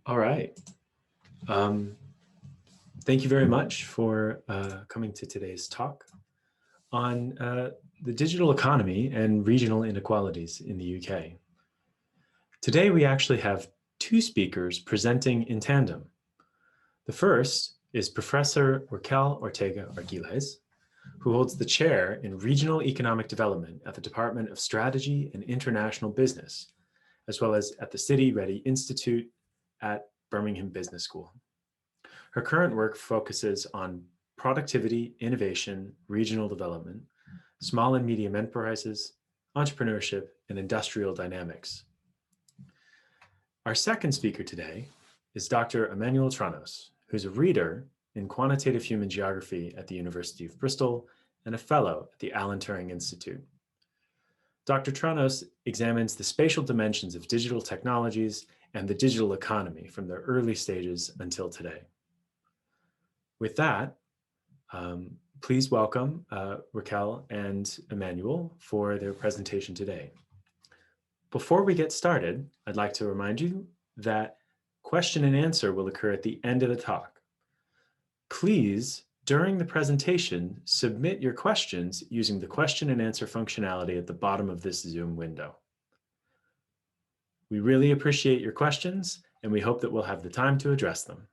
All right. Thank you very much for coming to today's talk on the digital economy and regional inequalities in the UK. Today, we actually have two speakers presenting in tandem. The first is Professor Raquel Ortega-Argiles, who holds the chair in Regional Economic Development at the Department of Strategy and International Business, as well as at the City Ready Institute at Birmingham Business School. Her current work focuses on productivity, innovation, regional development, small and medium enterprises, entrepreneurship, and industrial dynamics. Our second speaker today is Dr. Emmanouil Tranos, who's a reader in quantitative human geography at the University of Bristol and a fellow at the Alan Turing Institute. Dr. Tranos examines the spatial dimensions of digital technologies and the digital economy from their early stages until today. With that, please welcome Raquel and Emmanouil for their presentation today. Before we get started, I'd like to remind you that question and answer will occur at the end of the talk. Please, during the presentation, submit your questions using the question and answer functionality at the bottom of this Zoom window. We really appreciate your questions, and we hope that we'll have the time to address them.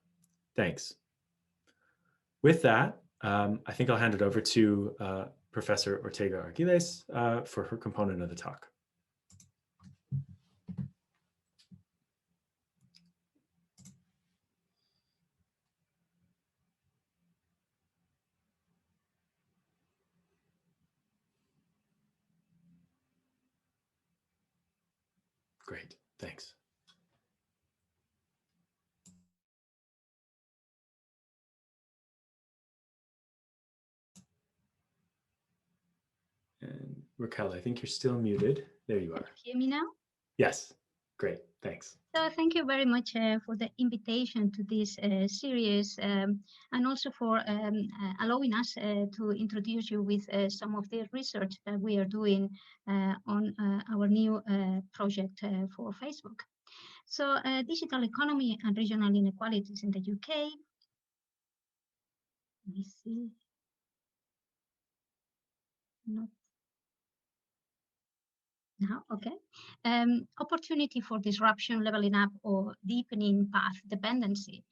Thanks. With that, I think I'll hand it over to Professor Ortega-Argiles for her component of the talk. Great, thanks. And Raquel, I think you're still muted. There you are. Can you hear me now? Yes, great, thanks. So thank you very much for the invitation to this series and also for allowing us to introduce you with some of the research that we are doing on our new project for Facebook. So digital economy and regional inequalities in the UK. Let me see. Not now, okay. Opportunity for disruption, leveling up, or deepening path dependency.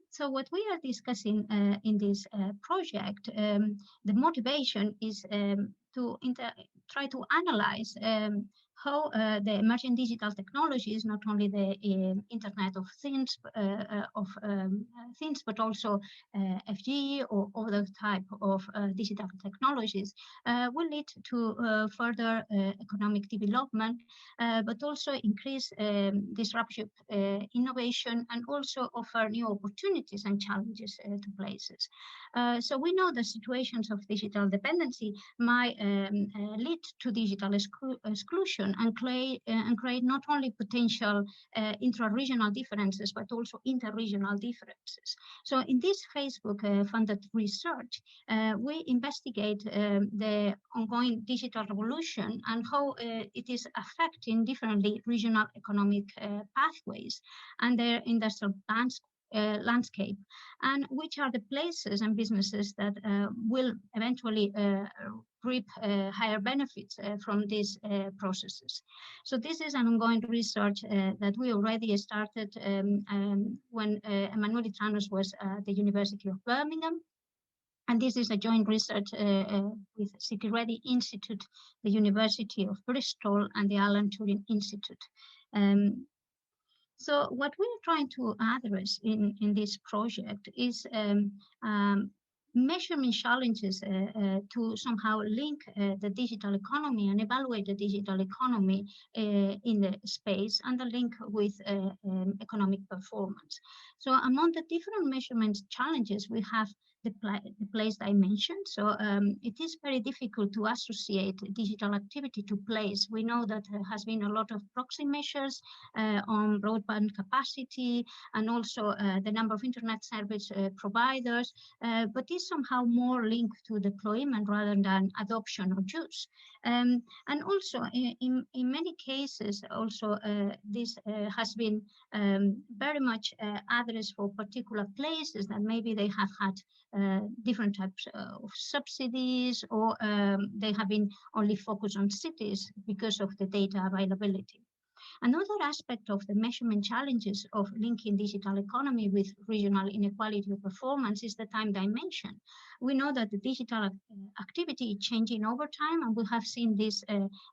So what we are discussing in this project, the motivation is to try to analyze how the emerging digital technologies, not only the Internet of Things, but also FG or other type of digital technologies, will lead to further economic development, but also increase disruptive innovation and also offer new opportunities and challenges to places. So we know the situations of digital dependency might lead to digital exclusion and create not only potential intra-regional differences, but also inter-regional differences. So in this Facebook funded research, we investigate the ongoing digital revolution and how it is affecting differently regional economic pathways and their industrial landscape, and which are the places and businesses that will eventually reap higher benefits from these processes. So this is an ongoing research that we already started when Emmanouil Tranos was at the University of Birmingham. And this is a joint research with City Ready Institute, the University of Bristol, and the Alan Turing Institute. So what we're trying to address in this project is measurement challenges to somehow link the digital economy and evaluate the digital economy in the space and the link with economic performance. So among the different measurement challenges, we have the place dimension. So it is very difficult to associate digital activity to place. We know that there has been a lot of proxy measures on broadband capacity and also the number of internet service providers, but is somehow more linked to deployment rather than adoption or use. And also in many cases, also this has been very much addressed for particular places that maybe they have had different types of subsidies, or they have been only focused on cities because of the data availability. Another aspect of the measurement challenges of linking digital economy with regional inequality of performance is the time dimension. We know that the digital activity is changing over time, and we have seen this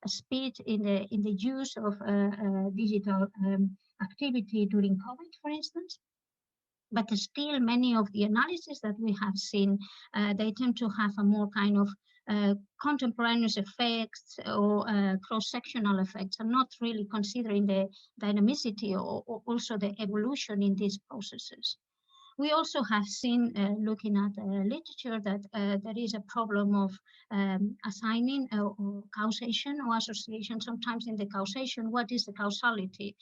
speed in the use of digital activity during COVID, for instance. But still, many of the analyses that we have seen, they tend to have a more kind of contemporaneous effects or cross-sectional effects, and not really considering the dynamicity or also the evolution in these processes. We also have seen, looking at literature, that there is a problem of assigning or causation or association. Sometimes in the causation, what is the causality?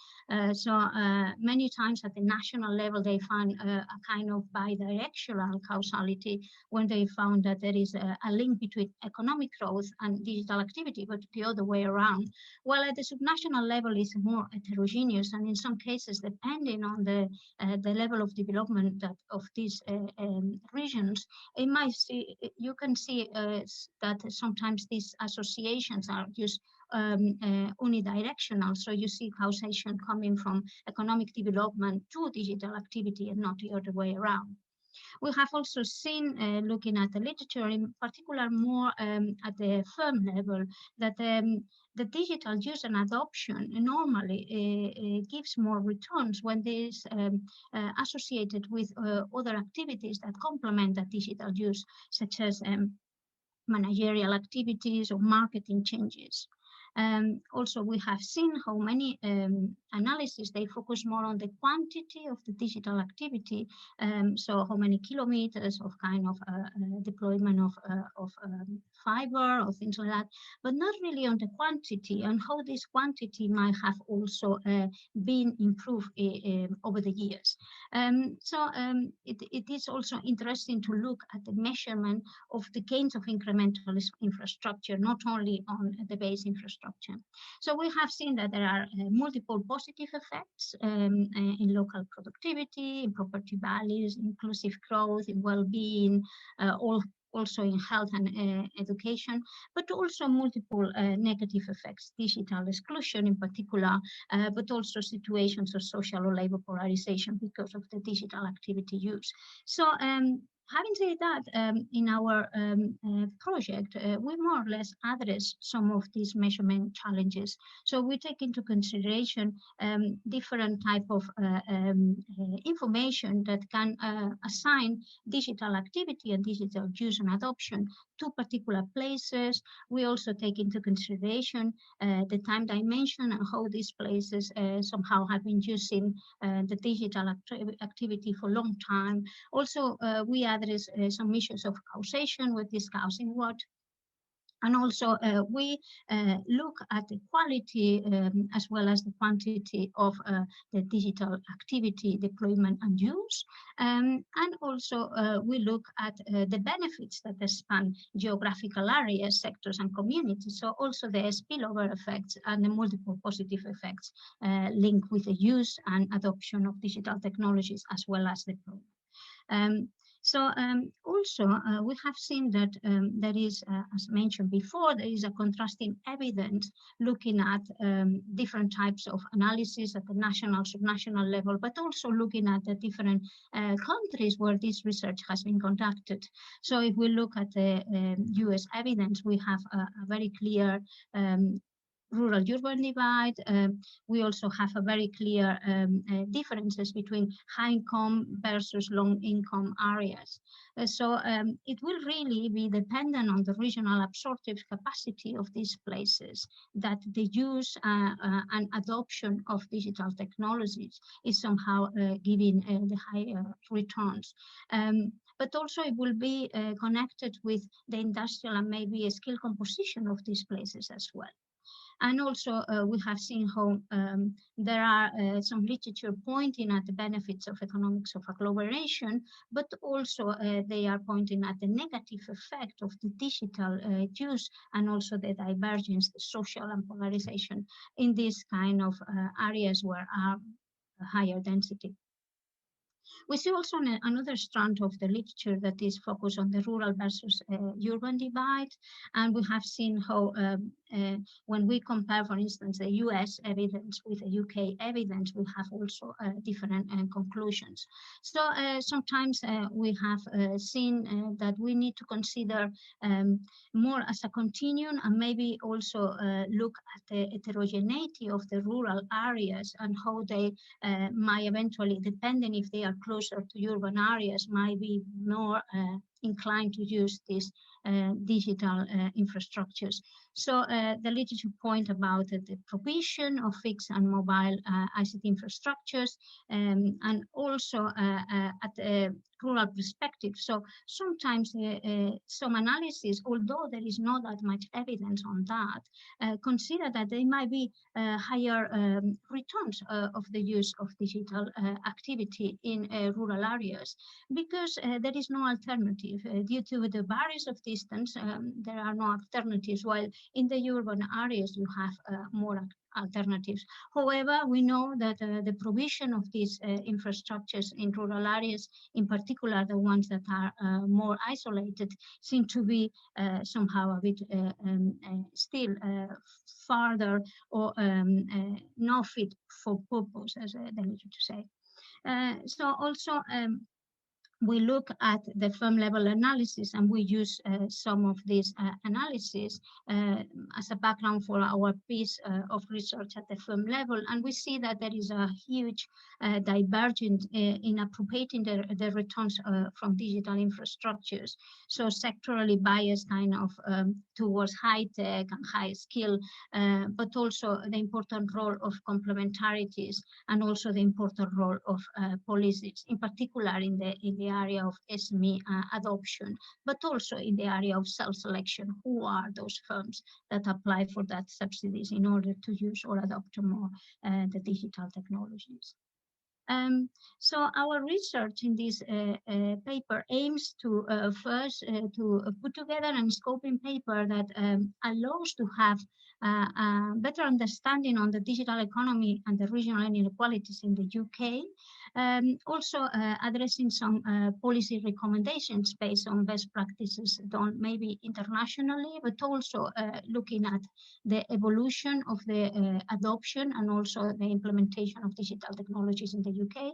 So many times at the national level, they find a kind of bidirectional causality when they found that there is a link between economic growth and digital activity, but the other way around. While at the subnational level is more heterogeneous, and in some cases, depending on the level of development of these regions, you can see that sometimes these associations are just unidirectional. So you see causation coming from economic development to digital activity and not the other way around. We have also seen, looking at the literature, in particular more at the firm level, that the digital use and adoption normally gives more returns when there is associated with other activities that complement that digital use, such as managerial activities or marketing changes. Also, we have seen how many analyses, they focus more on the quantity of the digital activity, so how many kilometers of kind of deployment of fiber or things like that, but not really on the quantity and how this quantity might have also been improved over the years. It is also interesting to look at the measurement of the gains of incremental infrastructure, not only on the base infrastructure. So we have seen that there are multiple positive effects in local productivity, in property values, inclusive growth, in well-being, also in health and education, but also multiple negative effects, digital exclusion in particular, but also situations of social or labor polarization because of the digital activity use. So having said that, in our project, we more or less address some of these measurement challenges. So we take into consideration different type of information that can assign digital activity and digital use and adoption to particular places. We also take into consideration the time dimension and how these places somehow have been using the digital activity for a long time. Also, we address some issues of causation. We're discussing what. And also, we look at the quality as well as the quantity of the digital activity, deployment and use. And also, we look at the benefits that span geographical areas, sectors and communities. So also the spillover effects and the multiple positive effects linked with the use and adoption of digital technologies as well as deployment. Also, we have seen that there is, as mentioned before, there is a contrasting evidence looking at different types of analysis at the national, subnational level, but also looking at the different countries where this research has been conducted. So if we look at the US evidence, we have a very clear rural-urban divide. We also have a very clear differences between high-income versus low-income areas. So it will really be dependent on the regional absorptive capacity of these places that the use and adoption of digital technologies is somehow giving the higher returns. but also it will be connected with the industrial and maybe a skill composition of these places as well. And also we have seen how there are some literature pointing at the benefits of economics of agglomeration, but also they are pointing at the negative effect of the digital use and also the divergence, the social and polarization in these kind of areas where are higher density. We see also another strand of the literature that is focused on the rural versus urban divide. And we have seen how when we compare, for instance, the US evidence with the UK evidence, we have also different conclusions. So sometimes we have seen that we need to consider more as a continuum and maybe also look at the heterogeneity of the rural areas and how they might eventually, depending if they are closer to urban areas, might be more inclined to use these digital infrastructures. So the literature point about the provision of fixed and mobile ICT infrastructures and also at the rural perspective. So sometimes some analysis, although there is not that much evidence on that, consider that there might be higher returns of the use of digital activity in rural areas because there is no alternative. Due to the barriers of distance, there are no alternatives, while in the urban areas you have more alternatives. However, we know that the provision of these infrastructures in rural areas, in particular the ones that are more isolated, seem to be somehow a bit still farther or not fit for purpose, as they need to say. So also we look at the firm level analysis and we use some of these analysis as a background for our piece of research at the firm level. And we see that there is a huge divergence in appropriating the returns from digital infrastructures. So sectorally biased kind of towards high tech and high skill, but also the important role of complementarities and also the important role of policies, in particular in the area of SME adoption, but also in the area of self-selection. Who are those firms that apply for that subsidies in order to use or adopt more the digital technologies? So our research in this paper aims to first to put together a scoping paper that allows to have a better understanding on the digital economy and the regional inequalities in the UK. Also addressing some policy recommendations based on best practices done maybe internationally, but also looking at the evolution of the adoption and also the implementation of digital technologies in the UK.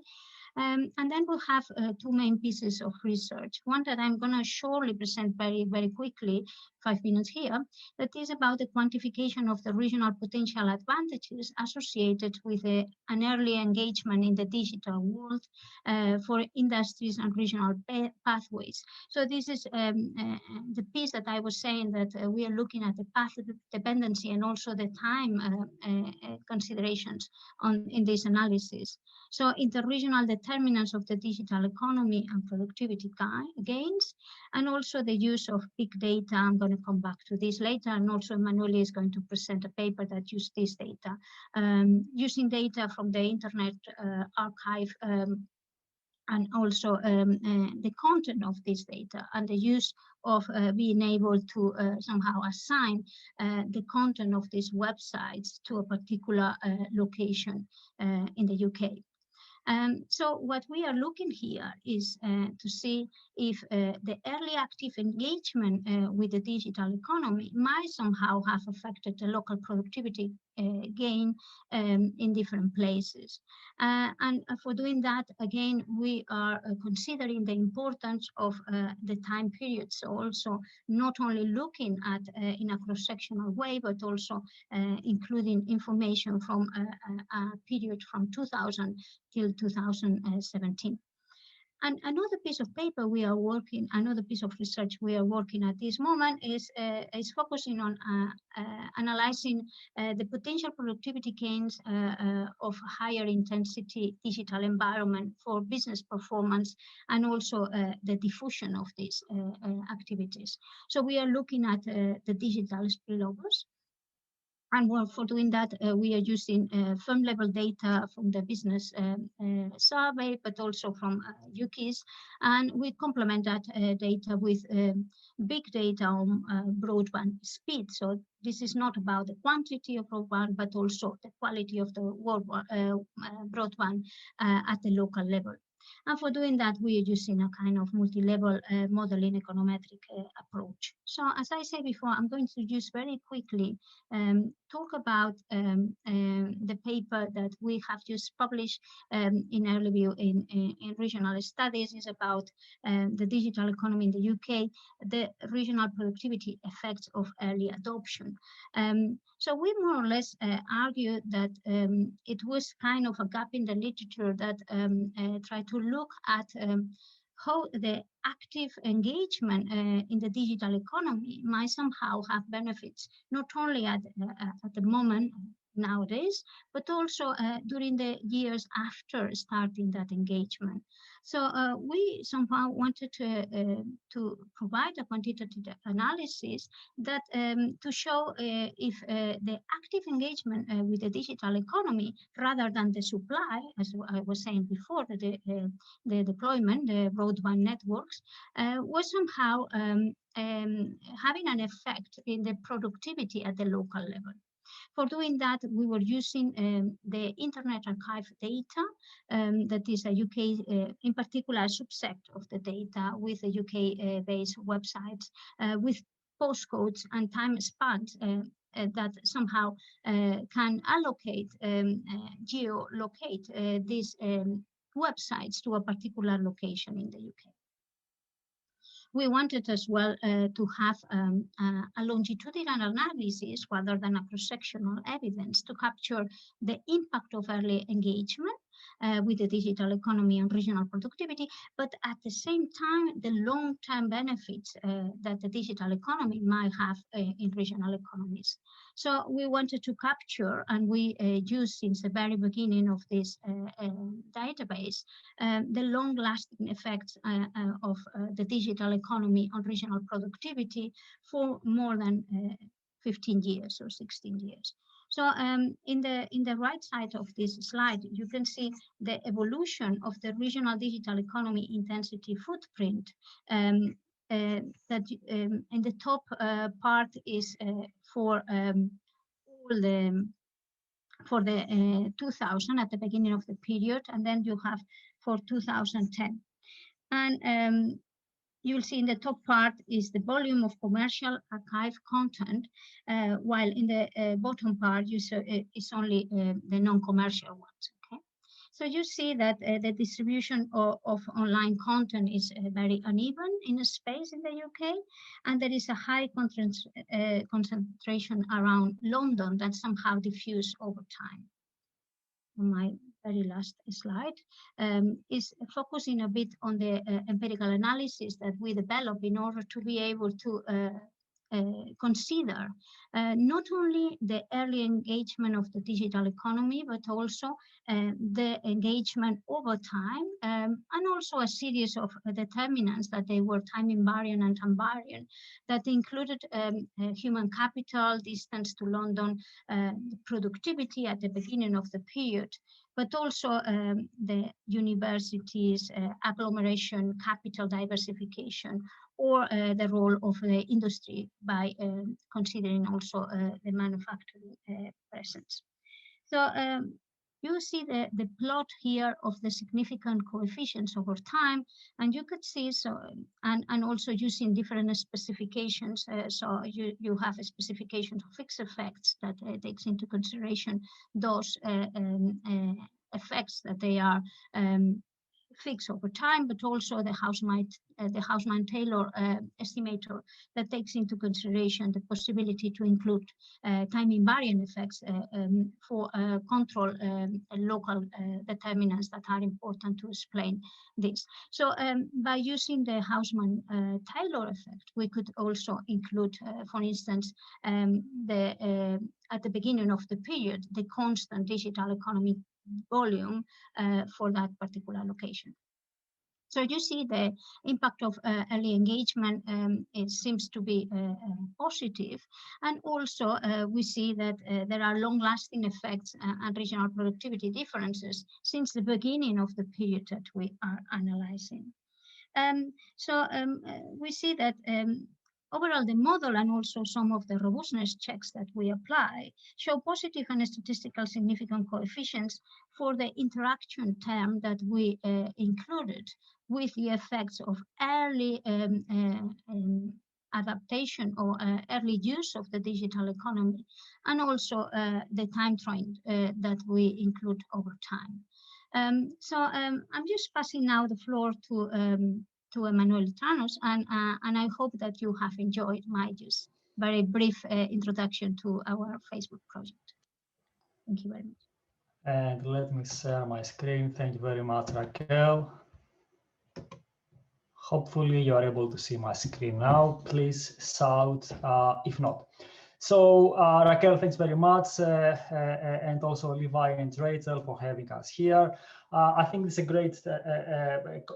And then we'll have two main pieces of research. One that I'm going to shortly present very quickly, 5 minutes here, that is about the quantification of the regional potential advantages associated with an early engagement in the digital world for industries and regional pathways. So this is the piece that I was saying, that we are looking at the path dependency and also the time considerations in this analysis. So interregional determinants of the digital economy and productivity gains, and also the use of big data. I'm going to come back to this later, and also Emmanouil is going to present a paper that uses this data, using data from the Internet Archive and also the content of this data and the use of being able to somehow assign the content of these websites to a particular location in the UK. So what we are looking here is to see if the early active engagement with the digital economy might somehow have affected the local productivity gain in different places. And for doing that, again, we are considering the importance of the time period. So also not only looking at in a cross-sectional way, but also including information from a period from 2000 till 2017. And another piece of paper we are working, another piece of research we are working at this moment is focusing on analyzing the potential productivity gains of higher intensity digital environment for business performance, and also the diffusion of these activities. So we are looking at the digital spillovers. And well, for doing that, we are using firm level data from the business survey, but also from UKIS. And we complement that data with big data on broadband speed. So this is not about the quantity of broadband, but also the quality of the broadband at the local level. And for doing that, we are using a kind of multi-level modeling econometric approach. So as I said before, I'm going to just very quickly talk about the paper that we have just published in early view in regional studies. Is about the digital economy in the UK, the regional productivity effects of early adoption. So we more or less argue that it was kind of a gap in the literature that tried to look at how the active engagement in the digital economy might somehow have benefits, not only at the moment nowadays, but also during the years after starting that engagement. So we somehow wanted to provide a quantitative analysis that to show if the active engagement with the digital economy, rather than the supply, as I was saying before, the deployment, the broadband networks, was somehow having an effect in the productivity at the local level. For doing that, we were using the Internet Archive data, that is a UK, in particular, a subset of the data with a UK-based websites, with postcodes and time spans that somehow can allocate, geolocate these websites to a particular location in the UK. We wanted as well to have a longitudinal analysis rather than a cross-sectional evidence to capture the impact of early engagement with the digital economy and regional productivity, but at the same time, the long-term benefits that the digital economy might have in regional economies. So we wanted to capture, and we used since the very beginning of this database, the long-lasting effects of the digital economy on regional productivity for more than 15 years or 16 years. So in the right side of this slide, you can see the evolution of the regional digital economy intensity footprint. That in the top part is for all the 2000 at the beginning of the period, and then you have for 2010. And you'll see in the top part is the volume of commercial archive content, while in the bottom part you see it's only the non-commercial ones. Okay, so you see that the distribution of online content is very uneven in a space in the UK, and there is a high concentration around London that somehow diffuse over time. My very last slide is focusing a bit on the empirical analysis that we develop in order to be able to consider not only the early engagement of the digital economy, but also the engagement over time, and also a series of determinants that they were time invariant and time variant, that included human capital, distance to London, productivity at the beginning of the period, but also the universities, agglomeration, capital diversification, or the role of the industry by considering also the manufacturing presence. So you see the plot here of the significant coefficients over time, and you could see, so and also using different specifications. So you have a specification of fixed effects that takes into consideration those effects that they are fixed over time, but also the Hausman-Taylor estimator that takes into consideration the possibility to include time invariant effects for control local determinants that are important to explain this. So by using the Hausman-Taylor effect, we could also include, for instance, at the beginning of the period, the constant digital economy volume for that particular location. So you see the impact of early engagement, it seems to be positive. And also we see that there are long-lasting effects and regional productivity differences since the beginning of the period that we are analyzing. We see that overall, the model and also some of the robustness checks that we apply show positive and statistical significant coefficients for the interaction term that we included with the effects of early adaptation or early use of the digital economy, and also the time trend that we include over time. I'm just passing now the floor to Emmanouil Tranos, and I hope that you have enjoyed my just very brief introduction to our Facebook project. Thank you very much. And let me share my screen. Thank you very much, Raquel. Hopefully you are able to see my screen now. Please shout if not. So Raquel, thanks very much, and also Levi and Rachel for having us here. I think it's a great,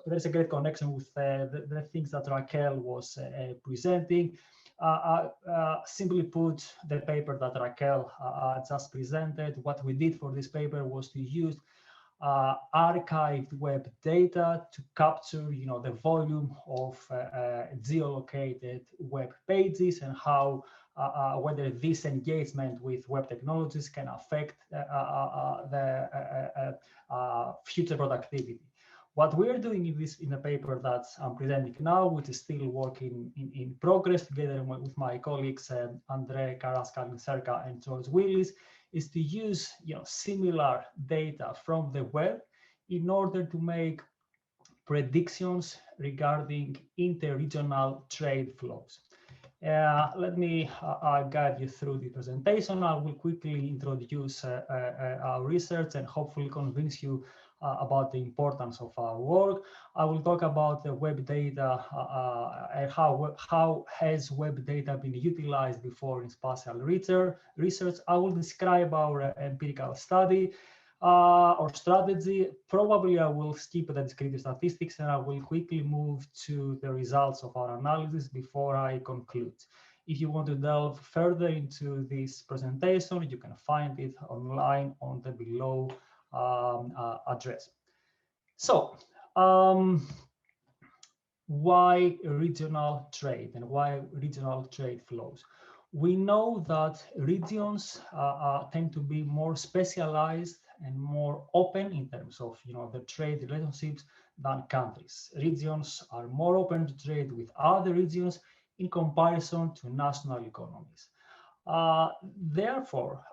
there's a great connection with the things that Raquel was presenting. Simply put, the paper that Raquel just presented, what we did for this paper was to use archived web data to capture, the volume of geolocated web pages and how whether this engagement with web technologies can affect the future productivity. What we're doing in the paper that I'm presenting now, which is still work in progress together with my colleagues Andre Carrascal-Cerca and George Willis, is to use similar data from the web in order to make predictions regarding interregional trade flows. Let me guide you through the presentation. I will quickly introduce our research and hopefully convince you about the importance of our work. I will talk about the web data and how has web data been utilized before in spatial research. I will describe our empirical study or strategy. Probably I will skip the descriptive statistics and I will quickly move to the results of our analysis before I conclude. If you want to delve further into this presentation, you can find it online on the below address. So, why regional trade and why regional trade flows? We know that regions tend to be more specialized and more open in terms of the trade relationships than countries. Regions are more open to trade with other regions in comparison to national economies. Therefore,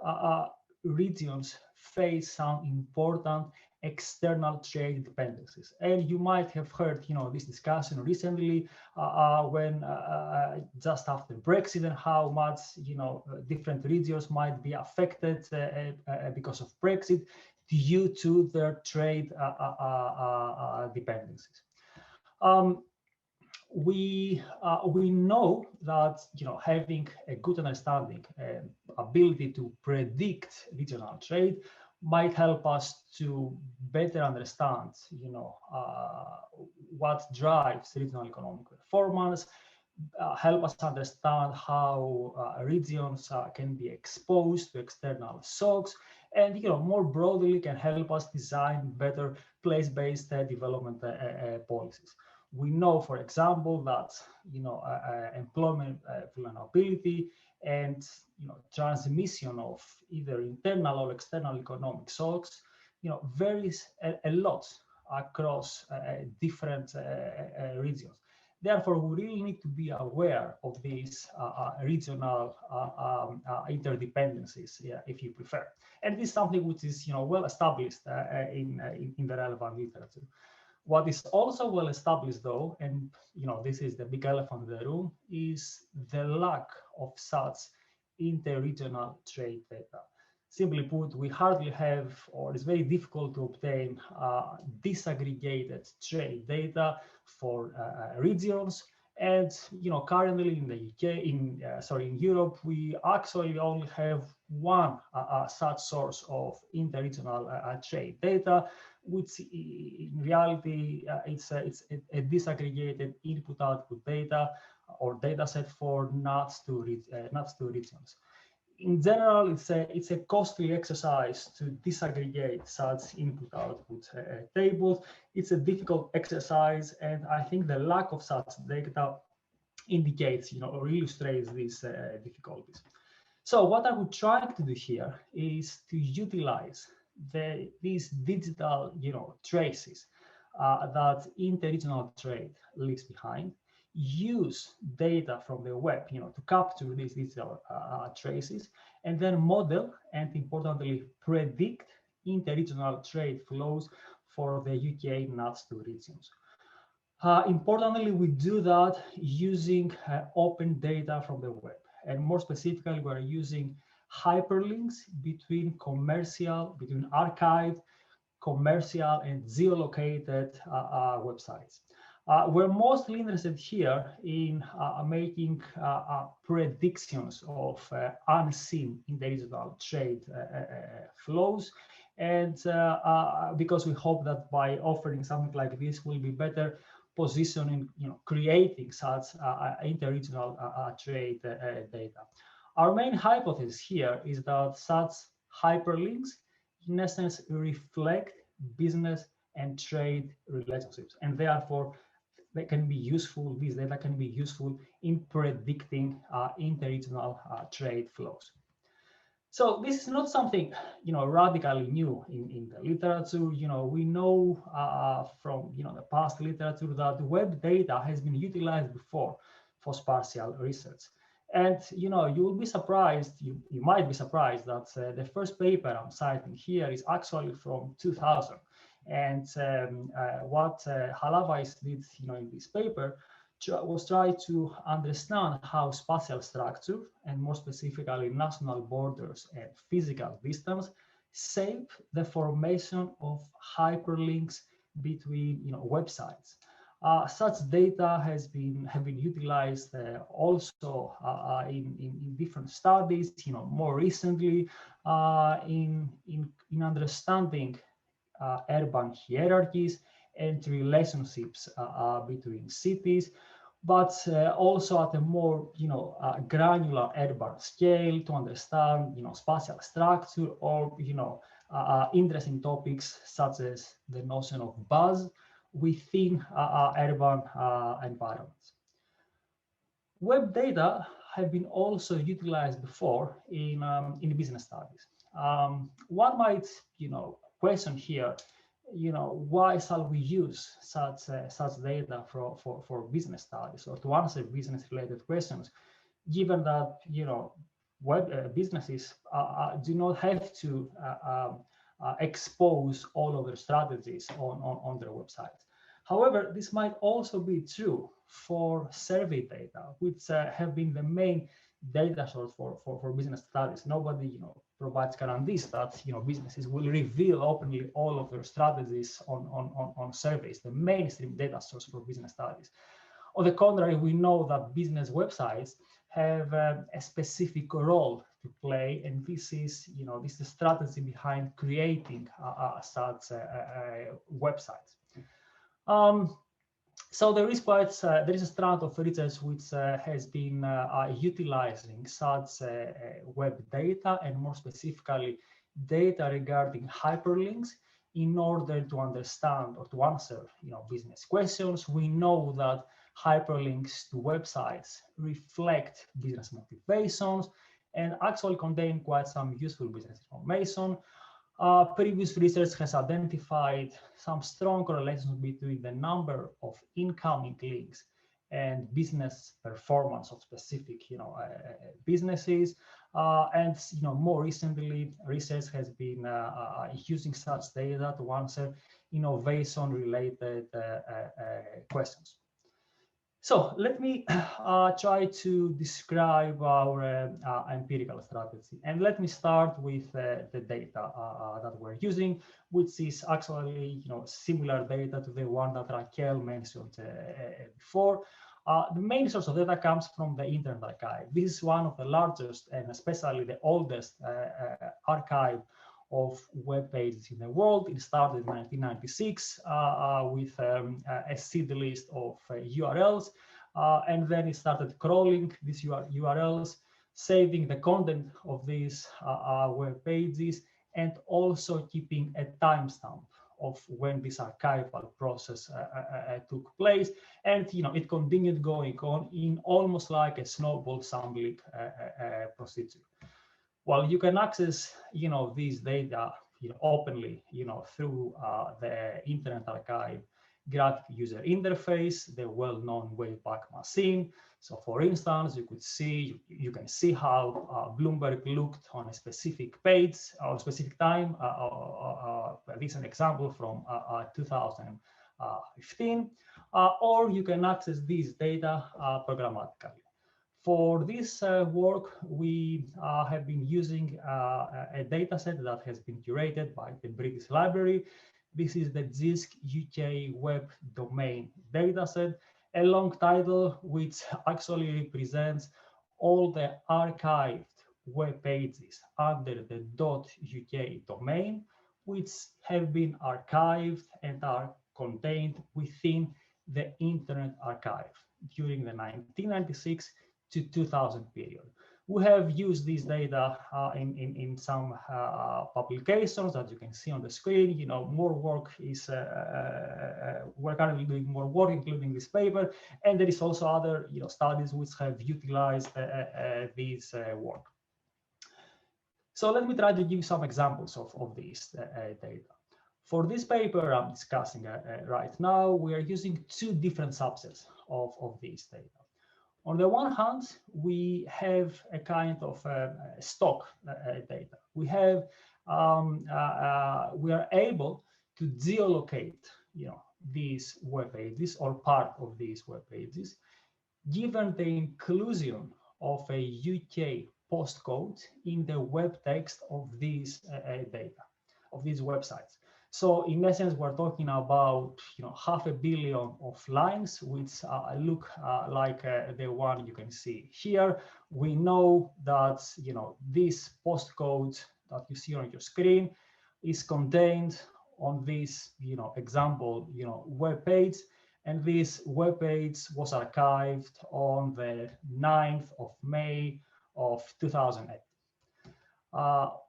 regions face some important external trade dependencies. And you might have heard this discussion recently when just after Brexit and how much different regions might be affected because of Brexit due to their trade dependencies. We know that having a good understanding and ability to predict regional trade might help us to better understand what drives regional economic performance, help us understand how regions can be exposed to external shocks, and more broadly can help us design better place-based development policies. We know, for example, that employment vulnerability and transmission of either internal or external economic shocks varies a lot across different regions. Therefore, we really need to be aware of these regional interdependencies, if you prefer. And this is something which is well established in the relevant literature. What is also well established, though, and this is the big elephant in the room, is the lack of such interregional trade data. Simply put, we hardly have, or it's very difficult to obtain disaggregated trade data for regions. And currently in the UK, in Europe, we actually only have one such source of interregional trade data, which in reality it's a disaggregated input-output data or data set for NUTS2 regions. In general, it's a costly exercise to disaggregate such input-output tables. It's a difficult exercise, and I think the lack of such data indicates, or illustrates these difficulties. So what I would try to do here is to utilize these digital, traces that interregional trade leaves behind, use data from the web, to capture these digital traces, and then model and, importantly, predict interregional trade flows for the UK NUTS2 regions. Importantly, we do that using open data from the web, and more specifically, we're using hyperlinks between archived, commercial, and geolocated websites. We're mostly interested here in making predictions of unseen interregional trade flows, and because we hope that by offering something like this, we'll be better positioning, creating such interregional trade data. Our main hypothesis here is that such hyperlinks, in essence, reflect business and trade relationships, and therefore they can be useful. These data can be useful in predicting interregional trade flows. So this is not something radically new in the literature. We know from the past literature that web data has been utilized before for spatial research. And you will be surprised, you might be surprised that the first paper I'm citing here is actually from 2000. And what Halavais did in this paper was try to understand how spatial structure, and more specifically national borders and physical distance, shape the formation of hyperlinks between websites. Such data have been utilized also in different studies. More recently in understanding urban hierarchies and relationships between cities, but also at a more granular urban scale to understand spatial structure, or interesting topics such as the notion of buzz within urban environments. Web data have been also utilized before in business studies. One might question here, why shall we use such data for business studies or to answer business-related questions, given that web businesses do not have to expose all of their strategies on their websites. However, this might also be true for survey data, which have been the main data source for business studies. Nobody provides guarantees that businesses will reveal openly all of their strategies on surveys, the mainstream data source for business studies. On the contrary, we know that business websites have a specific role to play, and this is the strategy behind creating such websites. So there is a strand of research which has been utilizing such web data, and more specifically data regarding hyperlinks, in order to understand or to answer business questions. We know that hyperlinks to websites reflect business motivations and actually contain quite some useful business information. Previous research has identified some strong correlations between the number of incoming links and business performance of specific businesses. And more recently, research has been using such data to answer innovation-related questions. So let me try to describe our empirical strategy. And let me start with the data that we're using, which is actually similar data to the one that Raquel mentioned before. The main source of data comes from the Internet Archive. This is one of the largest and especially the oldest archive of web pages in the world. It started in 1996 with a seed list of URLs, and then it started crawling these URLs, saving the content of these web pages, and also keeping a timestamp of when this archival process took place. And it continued going on in almost like a snowball sampling procedure. Well, you can access these data openly through the Internet Archive graphic user interface, the well-known Wayback Machine. So for instance, you can see how Bloomberg looked on a specific page or a specific time. This is an example from 2015, or you can access this data programmatically. For this work, we have been using a data set that has been curated by the British Library. This is the JISC UK web domain dataset, a long title which actually represents all the archived web pages under the .uk domain, which have been archived and are contained within the Internet Archive during the 1996 to 2000 period. We have used this data in some publications that you can see on the screen. More work is, we're currently doing more work, including this paper, and there is also other studies which have utilized this work. So let me try to give some examples of this data. For this paper I'm discussing right now, we are using two different subsets of this data. On the one hand, we have a kind of stock data. We are able to geolocate, these web pages or part of these web pages, given the inclusion of a UK postcode in the web text of these data, of these websites. So in essence, we're talking about 500 million of lines, which look like the one you can see here. We know that this postcode that you see on your screen is contained on this example web page, and this web page was archived on the 9th of May of 2008.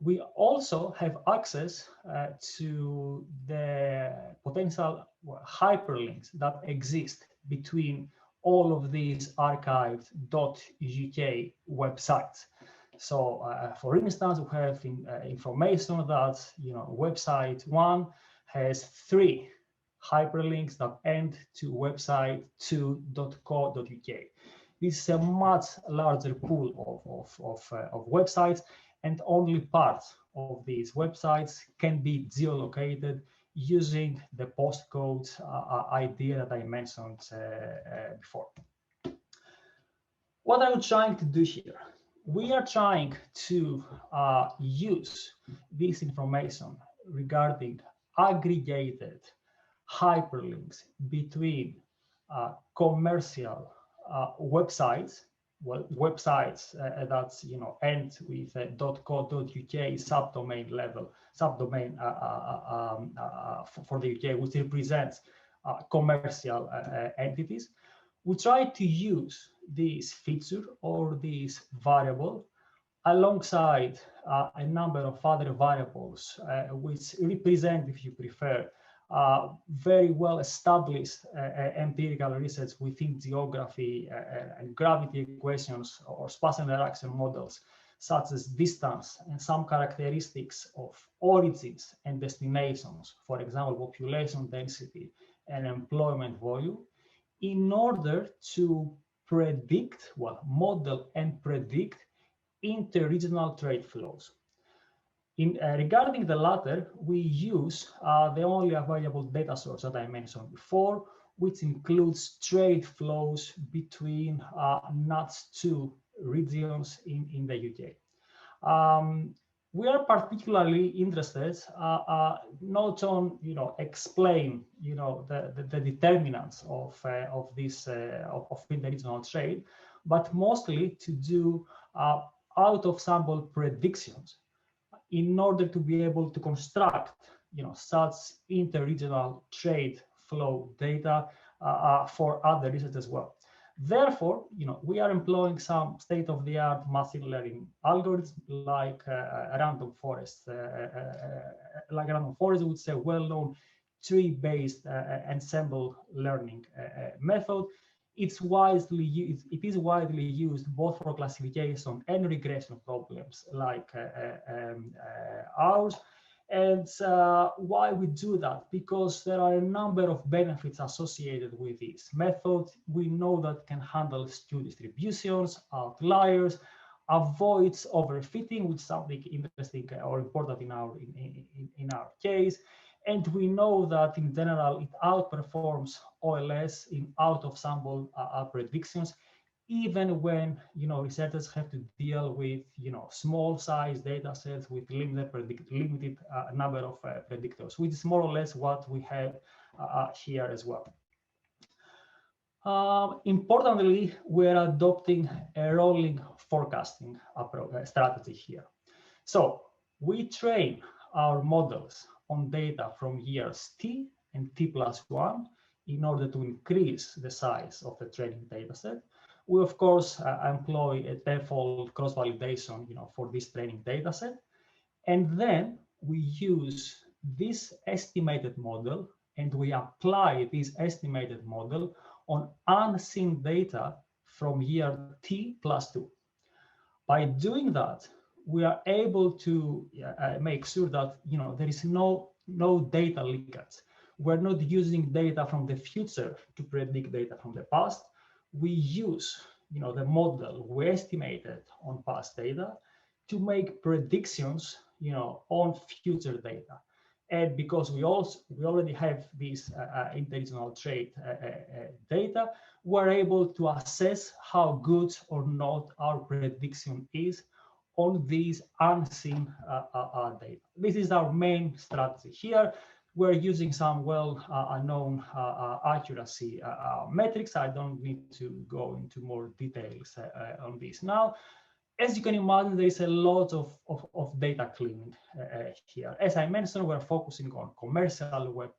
We also have access to the potential hyperlinks that exist between all of these archived .uk websites. So, for instance, we have information that website 1 has 3 hyperlinks that end to website 2.co.uk. This is a much larger pool of websites, and only parts of these websites can be geolocated using the postcode idea that I mentioned before. What are we trying to do here? We are trying to use this information regarding aggregated hyperlinks between commercial websites, websites that end with .co.uk subdomain level, subdomain for the UK, which represents commercial entities. We try to use this feature or this variable alongside a number of other variables which represent, if you prefer, very well established empirical research within geography and gravity equations or spatial interaction models, such as distance and some characteristics of origins and destinations, for example, population density and employment volume, in order to predict, model and predict inter-regional trade flows. Regarding the latter, we use the only available data source that I mentioned before, which includes trade flows between NUTS2 regions in the UK. We are particularly interested not on explain the determinants of this of interregional trade, but mostly to do out of sample predictions in order to be able to construct such interregional trade flow data for other research as well. Therefore, we are employing some state-of-the-art machine learning algorithms like random forest, which is a well-known tree-based ensemble learning method. It is widely used both for classification and regression problems like ours. And why we do that? Because there are a number of benefits associated with this method. We know that can handle skew distributions, outliers, avoids overfitting, which is something interesting or important in our case. And we know that in general, it outperforms OLS in out-of-sample predictions, even when researchers have to deal with small-size data sets with limited number of predictors, which is more or less what we have here as well. Importantly, we are adopting a rolling forecasting strategy here. So we train our models on data from years T and T+1 in order to increase the size of the training data set. We, of course, employ a tenfold cross-validation for this training data set. And then we use this estimated model and we apply this estimated model on unseen data from year T+2. By doing that, we are able to make sure that there is no data leakage. We're not using data from the future to predict data from the past. We use the model we estimated on past data to make predictions on future data. And because we already have this interregional trade data, we're able to assess how good or not our prediction is on these unseen data. This is our main strategy here. We're using some well-known accuracy metrics. I don't need to go into more details on this now. As you can imagine, there is a lot of data cleaning here. As I mentioned, we're focusing on commercial web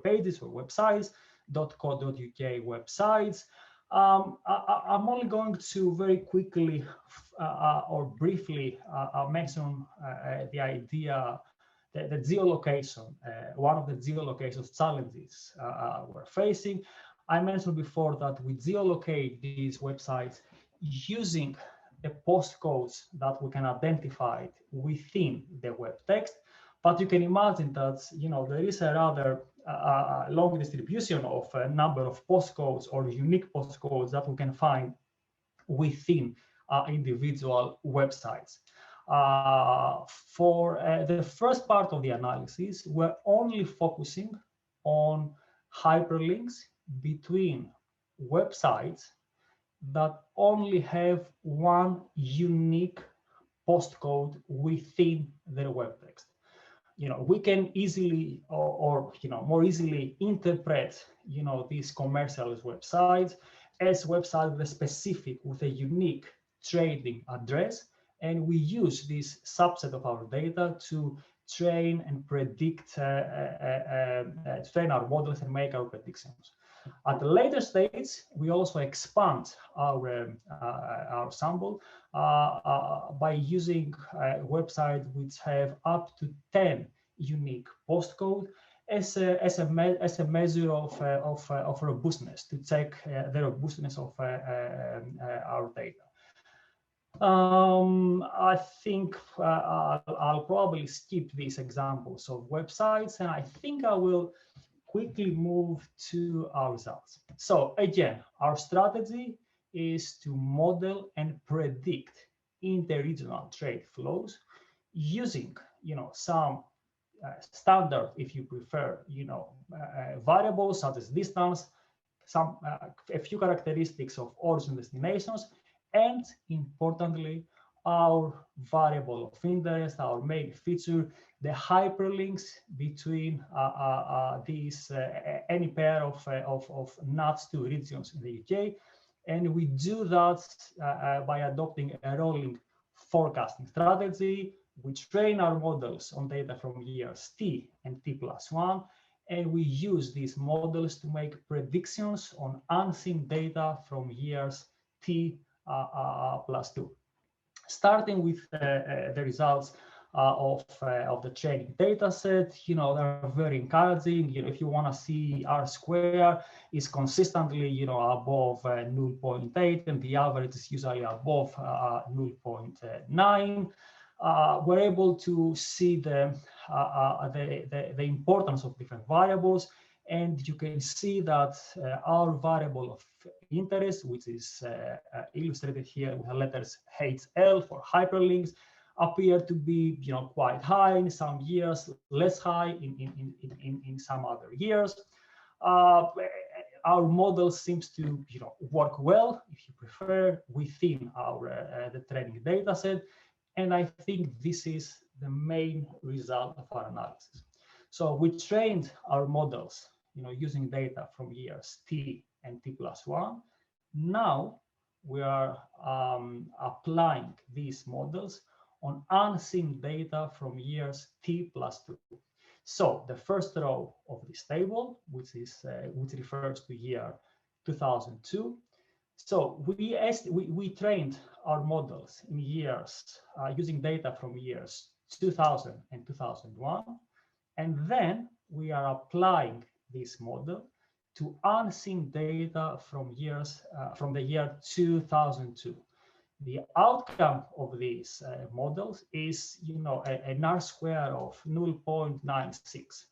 pages or websites, .co.uk websites. I'm only going to very quickly or briefly mention the idea that the geolocation, one of the geolocation challenges we're facing. I mentioned before that we geolocate these websites using the postcodes that we can identify within the web text. But you can imagine that there is a rather long distribution of a number of postcodes or unique postcodes that we can find within individual websites. For the first part of the analysis, we're only focusing on hyperlinks between websites that only have one unique postcode within their web text. We can easily or more easily interpret these commercial websites as websites with a unique trading address, and we use this subset of our data to train and predict, train our models and make our predictions. At the later stage, we also expand our sample by using websites which have up to 10 unique postcodes as a measure of robustness, to check the robustness of our data. I think I'll probably skip these examples of websites, and I think I will quickly move to our results. So again, our strategy is to model and predict interregional trade flows using, some standard, if you prefer, variables such as distance, a few characteristics of origin destinations, and importantly, our variable of interest, our main feature, the hyperlinks between these any pair of NUTS2 regions in the UK. And we do that by adopting a rolling forecasting strategy. We train our models on data from years T and T+1, and we use these models to make predictions on unseen data from years T +2. Starting with the results of the training data set, they're very encouraging. If you want to see R square is consistently, above 0.8, and the average is usually above 0.9. We're able to see the importance of different variables, and you can see that our variable of interest, which is illustrated here with the letters HL for hyperlinks, appear to be quite high in some years, less high in some other years. Our model seems to work well, if you prefer, within our the training data set. And I think this is the main result of our analysis. So we trained our models, using data from years T and T+1. Now we are applying these models on unseen data from years T+2. So the first row of this table, which refers to year 2002. So we trained our models in years using data from years 2000 and 2001, and then we are applying this model to unseen data from the year 2002. The outcome of these models is, an R square of 0.96.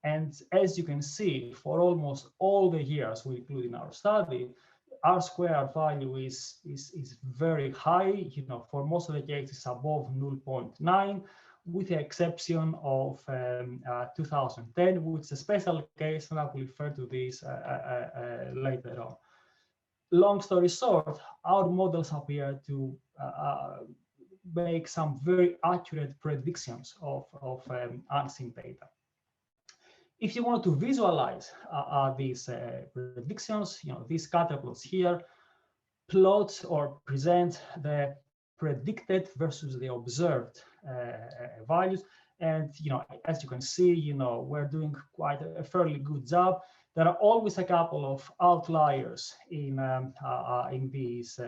And as you can see, for almost all the years we include in our study, R square value is very high. For most of the cases above 0.9, with the exception of 2010, which is a special case, and I will refer to this later on. Long story short, our models appear to make some very accurate predictions of unseen data. If you want to visualize these predictions, these scatter plots here plot or present the predicted versus the observed values. And as you can see, we're doing quite a fairly good job. There are always a couple of outliers in these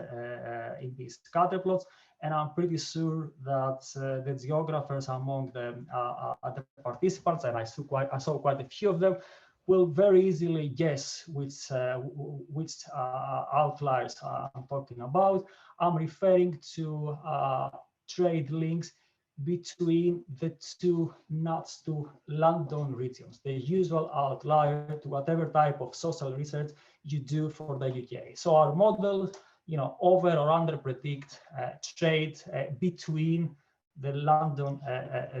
scatter plots, and I'm pretty sure that the geographers among the participants, and I saw quite a few of them, will very easily guess which outliers I'm talking about. I'm referring to trade links between the two NUTS2 London regions, the usual outlier to whatever type of social research you do for the UK. So our models, over or under predict trade between the London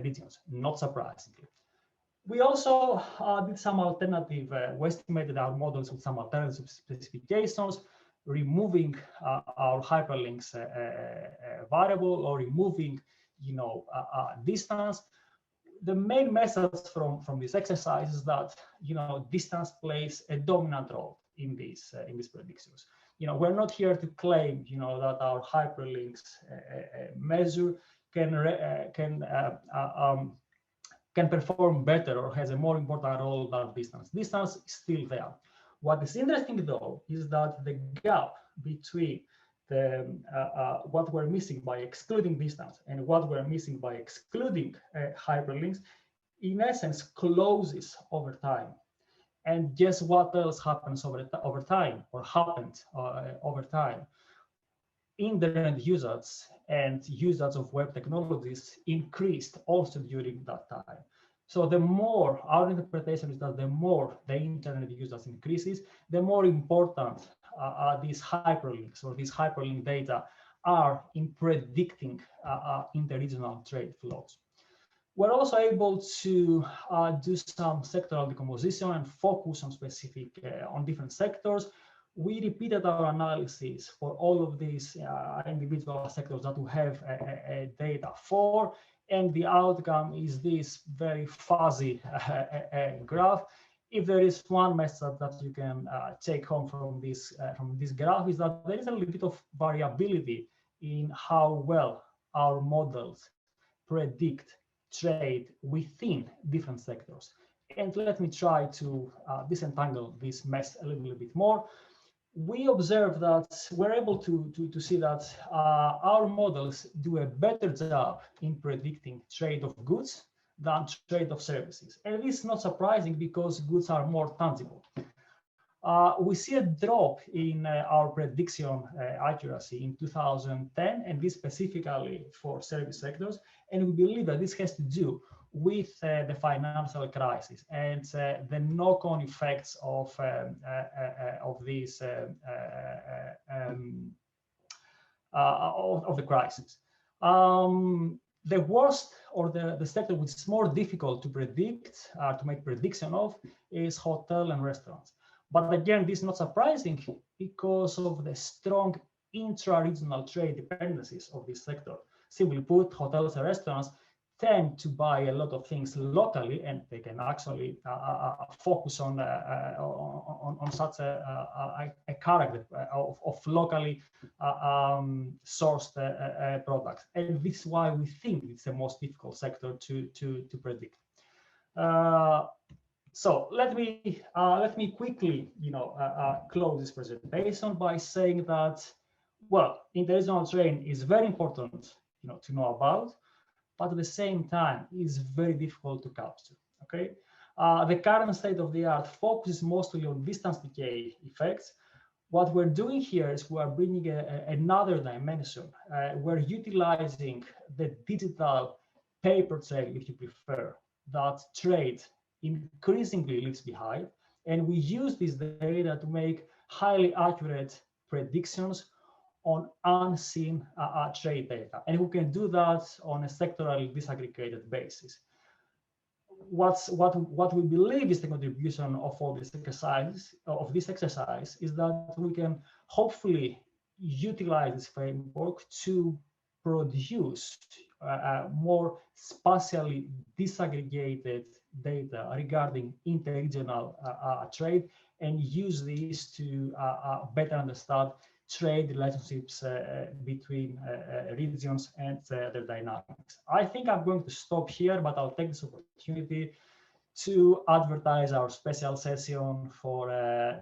regions, not surprisingly. We also did some alternative, we estimated our models with some alternative specifications, removing our hyperlinks variable or removing distance. The main message from this exercise is that distance plays a dominant role in these predictions. We're not here to claim that our hyperlinks measure can perform better or has a more important role than distance. Distance is still there. What is interesting though is that the gap between what we're missing by excluding distance and what we're missing by excluding hyperlinks, in essence, closes over time. And guess what else happens over time, or happened over time? Internet usage and usage of web technologies increased also during that time. So the more, our interpretation is that the more the internet usage increases, the more important these hyperlinks or these hyperlink data are in predicting interregional trade flows. We're also able to do some sectoral decomposition and focus on specific, on different sectors. We repeated our analysis for all of these individual sectors that we have data for, and the outcome is this very fuzzy graph. If there is one message that you can take home from this graph, is that there is a little bit of variability in how well our models predict trade within different sectors. And let me try to disentangle this mess a little bit more. We observe that we're able to see that our models do a better job in predicting trade of goods than trade of services. And this is not surprising because goods are more tangible. We see a drop in our prediction accuracy in 2010, and this specifically for service sectors. And we believe that this has to do with the financial crisis and the knock-on effects of this of the crisis. The worst, or the sector which is more difficult to predict, to make prediction of, is hotel and restaurants. But again, this is not surprising because of the strong intra-regional trade dependencies of this sector. Simply put, hotels and restaurants tend to buy a lot of things locally, and they can actually focus on such a character of locally sourced products. And this is why we think it's the most difficult sector to predict. So let me quickly, close this presentation by saying that, well, interregional trade is very important, to know about, but at the same time is very difficult to capture. Okay, the current state of the art focuses mostly on distance decay effects. What we're doing here is we are bringing another dimension. We're utilizing the digital paper trail, if you prefer, that trade increasingly leaves behind, and we use this data to make highly accurate predictions on unseen trade data, and we can do that on a sectorally disaggregated basis. What we believe is the contribution of all this exercise is that we can hopefully utilize this framework to produce more spatially disaggregated data regarding interregional trade, and use these to better understand trade relationships between regions and their dynamics. I think I'm going to stop here, but I'll take this opportunity to advertise our special session for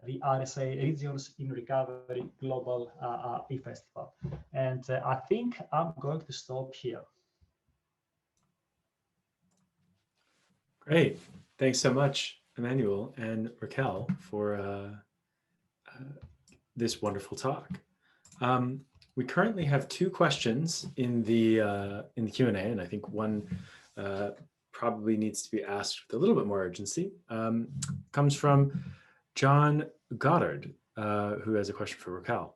the RSA Regions in Recovery Global e-Festival. And I think I'm going to stop here. Great. Thanks so much, Emmanouil and Raquel, for this wonderful talk. We currently have 2 questions in the Q&A, and I think one probably needs to be asked with a little bit more urgency. Comes from John Goddard, who has a question for Raquel.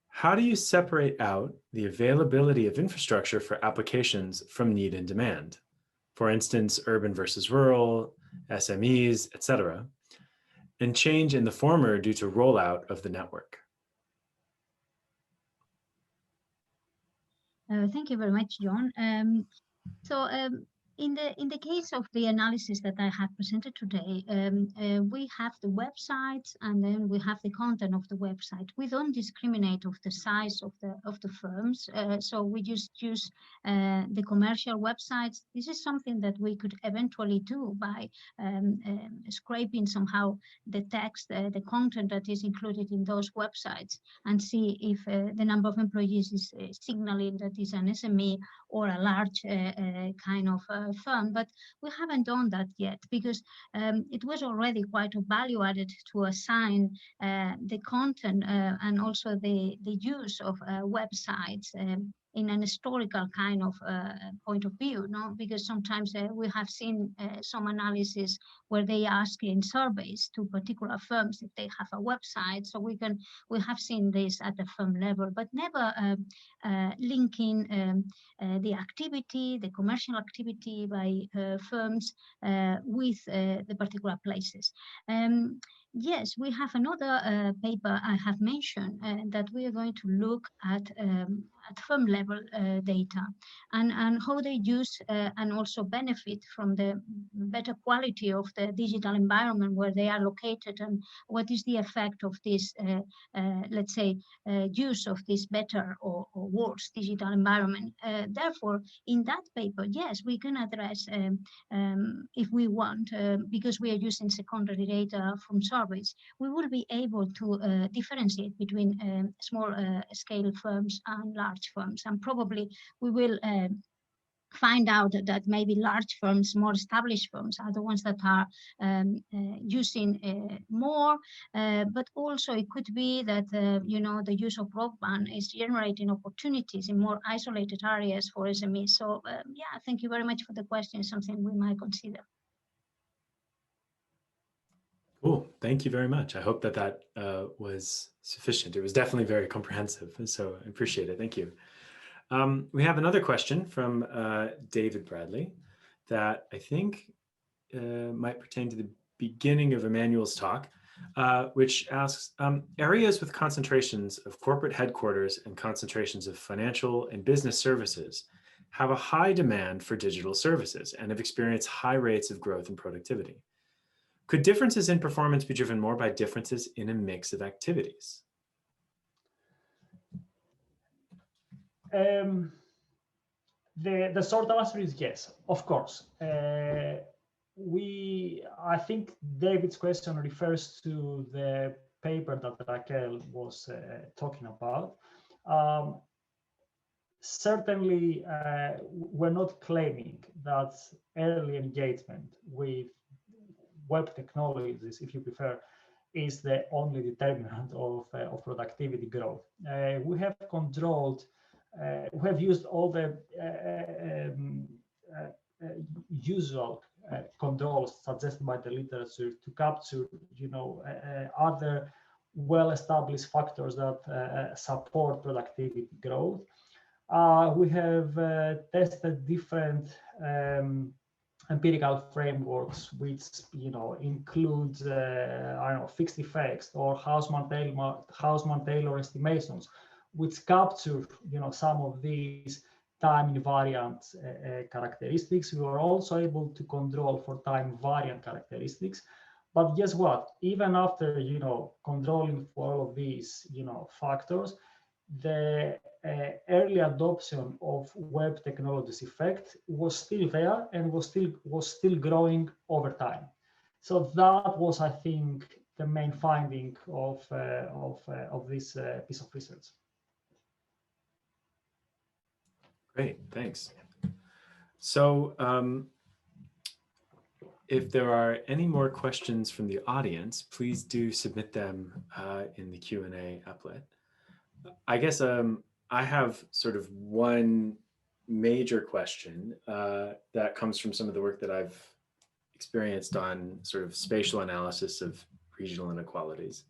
How do you separate out the availability of infrastructure for applications from need and demand? For instance, urban versus rural, SMEs, etc., and change in the former due to rollout of the network? Thank you very much, John. In the case of the analysis that I have presented today, we have the websites, and then we have the content of the website. We don't discriminate of the size of the firms, so we just use the commercial websites. This is something that we could eventually do by scraping somehow the text, the content that is included in those websites, and see if the number of employees is signaling that is an SME or a large kind of firm. But we haven't done that yet, because it was already quite a value added to assign the content and also the use of websites in an historical kind of point of view, no? Because sometimes we have seen some analysis where they ask in surveys to particular firms if they have a website. So we have seen this at the firm level, but never linking the activity, the commercial activity by firms with the particular places. Yes, we have another paper I have mentioned that we are going to look at firm level data and how they use and also benefit from the better quality of the digital environment where they are located, and what is the effect of this, let's say, use of this better or worse digital environment. Therefore, in that paper, yes, we can address, if we want, because we are using secondary data from surveys, we will be able to differentiate between small scale firms and large firms, and probably we will find out that maybe large firms, more established firms, are the ones that are using more, but also it could be that the use of broadband is generating opportunities in more isolated areas for SMEs. So yeah, thank you very much for the question. Something we might consider. Cool, thank you very much. I hope that was sufficient. It was definitely very comprehensive, so I appreciate it. Thank you. We have another question from David Bradley that I think might pertain to the beginning of Emmanouil's talk, which asks, areas with concentrations of corporate headquarters and concentrations of financial and business services have a high demand for digital services and have experienced high rates of growth and productivity. Could differences in performance be driven more by differences in a mix of activities? The short answer is yes, of course. I think David's question refers to the paper that Raquel was talking about. Certainly, we're not claiming that early engagement with web technologies, if you prefer, is the only determinant of productivity growth. We have controlled. We have used all the usual controls suggested by the literature to capture, other well-established factors that support productivity growth. We have tested different empirical frameworks, which include fixed effects or Hausman-Taylor estimations, which capture some of these time invariant characteristics. We were also able to control for time variant characteristics. But guess what? Even after controlling for all of these factors, the early adoption of web technologies effect was still there and was still growing over time. So that was, I think, the main finding of this piece of research. Great, thanks. So if there are any more questions from the audience, please do submit them in the Q&A applet. I guess I have sort of one major question that comes from some of the work that I've experienced on sort of spatial analysis of regional inequalities.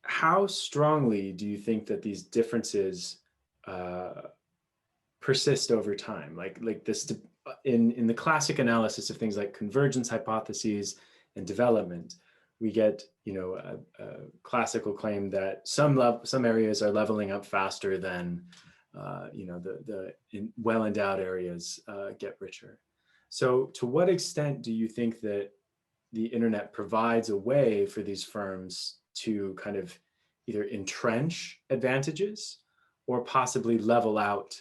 How strongly do you think that these differences persist over time? Like this in the classic analysis of things like convergence hypotheses and development, we get a classical claim that some areas are leveling up faster than the well-endowed areas get richer. So to what extent do you think that the internet provides a way for these firms to kind of either entrench advantages or possibly level out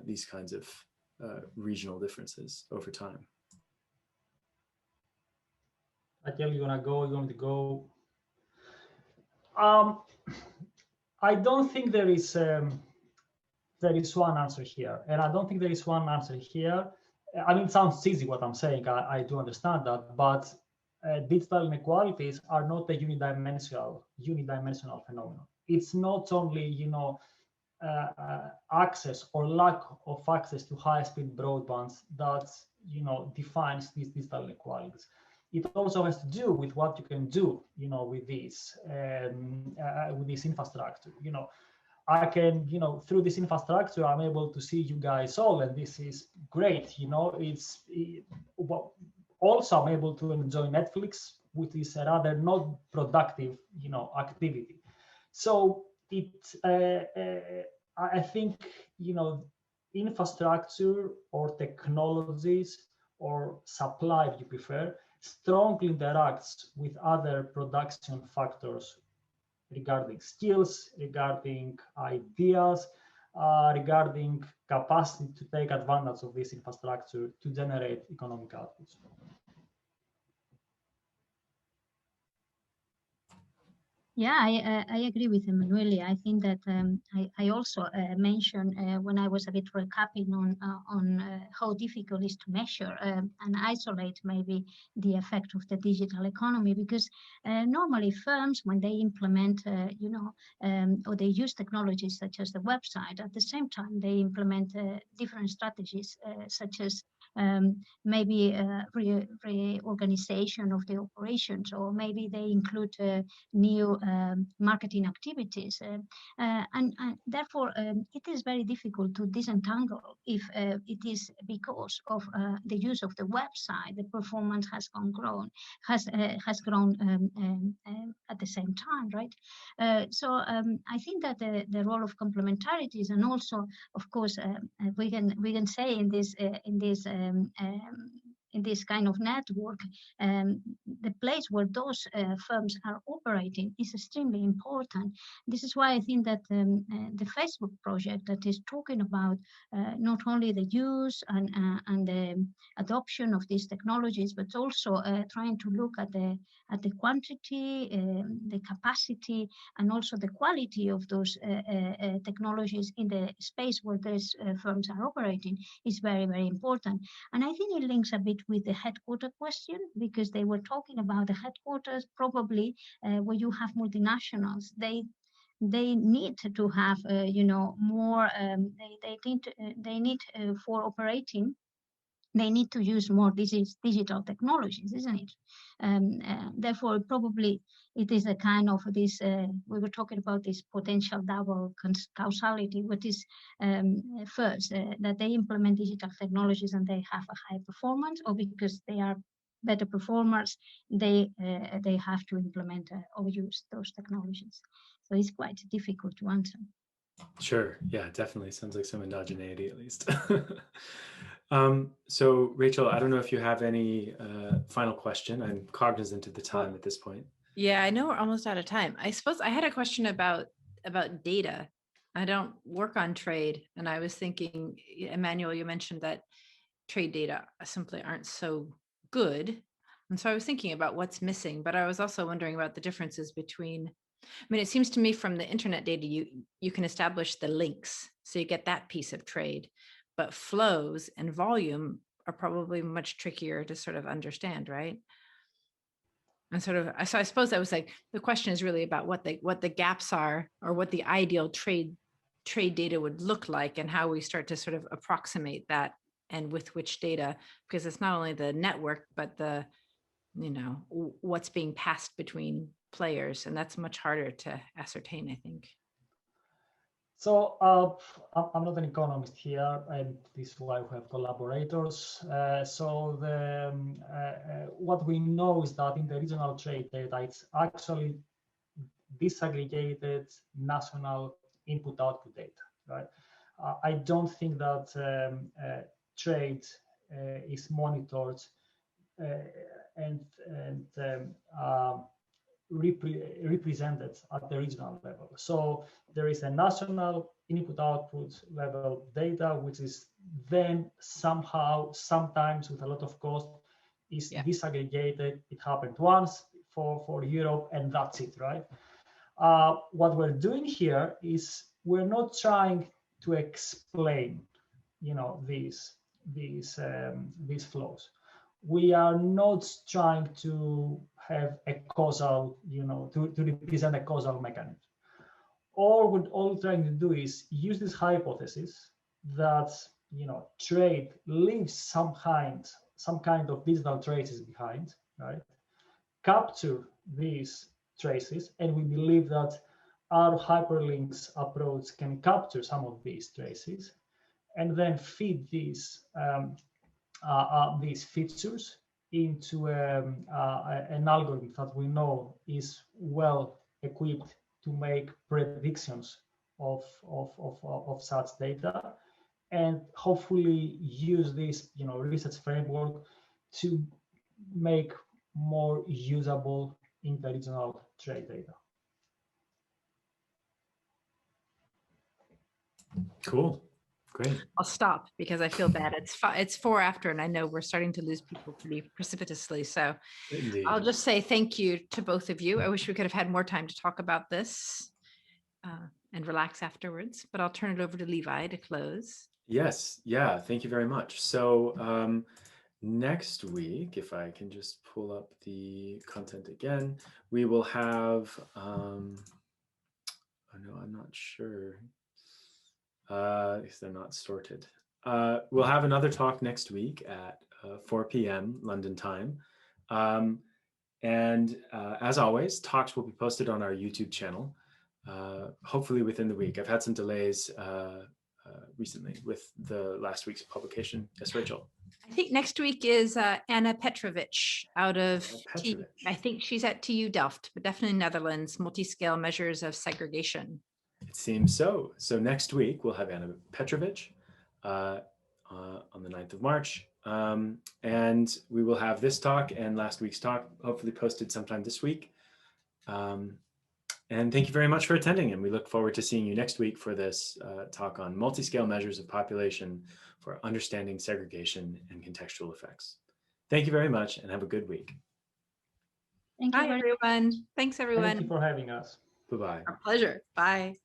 these kinds of regional differences over time? Raquel, you want to go? You want to go? I don't think there is one answer here, and I don't think there is one answer here. I mean, it sounds easy what I'm saying. I do understand that, but digital inequalities are not a unidimensional phenomenon. it's not only, access or lack of access to high-speed broadband that, defines these digital inequalities. It also has to do with what you can do, with this infrastructure. I can, through this infrastructure, I'm able to see you guys all, and this is great. Also, I'm able to enjoy Netflix, which is a rather not productive, activity. So I think, infrastructure or technologies or supply, if you prefer, strongly interacts with other production factors regarding skills, regarding ideas, regarding capacity to take advantage of this infrastructure to generate economic outputs. Yeah, I agree with Emmanouil. I think that I also mentioned when I was a bit recapping on how difficult it is to measure and isolate maybe the effect of the digital economy, because normally firms, when they implement, or they use technologies such as the website, at the same time they implement different strategies such as maybe reorganization of the operations, or maybe they include new marketing activities, and therefore it is very difficult to disentangle if it is because of the use of the website the performance has grown at the same time, right? So I think that the role of complementarities, and also of course we can say in this kind of network, the place where those firms are operating is extremely important. This is why I think that the Facebook project that is talking about not only the use and the adoption of these technologies, but also trying to look at the quantity, the capacity, and also the quality of those technologies in the space where these firms are operating is very, very important. And I think it links a bit with the headquarter question, because they were talking about the headquarters, probably where you have multinationals. They need to have more. They need for operating. They need to use more digital technologies, isn't it? Therefore, probably it is a kind of this, we were talking about this potential double causality, what is first, that they implement digital technologies and they have a high performance, or because they are better performers, they have to implement or use those technologies. So it's quite difficult to answer. Sure. Yeah, definitely. Sounds like some endogeneity at least. So Rachel, I don't know if you have any final question. I'm cognizant of the time at this point. Yeah, I know we're almost out of time. I suppose I had a question about data. I don't work on trade, and I was thinking, Emmanouil, you mentioned that trade data simply aren't so good. And so I was thinking about what's missing, but I was also wondering about the differences between, I mean, it seems to me from the internet data, you can establish the links, so you get that piece of trade, but flows and volume are probably much trickier to sort of understand, right? And sort of, so I suppose that was like, the question is really about what the gaps are, or what the ideal trade data would look like, and how we start to sort of approximate that, and with which data, because it's not only the network, but the, what's being passed between players, and that's much harder to ascertain, I think. So I'm not an economist here, and this is why we have collaborators. So what we know is that in the regional trade data, it's actually disaggregated national input-output data, right? I don't think that trade is monitored and represented at the regional level. So there is a national input-output level data, which is then somehow, sometimes with a lot of cost, is disaggregated. It happened once for Europe, and that's it, right? What we're doing here is we're not trying to explain, these flows. We are not trying to have a causal, to represent a causal mechanism. Or what all we're trying to do is use this hypothesis that trade leaves some kind of digital traces behind, right? Capture these traces, and we believe that our hyperlinks approach can capture some of these traces, and then feed these features into an algorithm that we know is well equipped to make predictions of such data, and hopefully use this research framework to make more usable interregional trade data. Cool. Great. I'll stop because I feel bad. It's 4 after, and I know we're starting to lose people pretty precipitously. So Indeed. I'll just say thank you to both of you. I wish we could have had more time to talk about this and relax afterwards, but I'll turn it over to Levi to close. Yes. Yeah. Thank you very much. So next week, if I can just pull up the content again, we will have, oh no, I'm not sure. If they're not sorted. We'll have another talk next week at 4 p.m. London time. And as always, talks will be posted on our YouTube channel, hopefully within the week. I've had some delays recently with the last week's publication. Yes, Rachel. I think next week is Anna Petrovich out of, I think she's at TU Delft, but definitely Netherlands, multi-scale measures of segregation. It seems so. So next week, we'll have Anna Petrovich on the 9th of March. And we will have this talk and last week's talk hopefully posted sometime this week. And thank you very much for attending. And we look forward to seeing you next week for this talk on multi-scale measures of population for understanding segregation and contextual effects. Thank you very much and have a good week. Thank you. Bye, everyone. Thanks, everyone. Thank you for having us. Bye-bye. Our pleasure. Bye.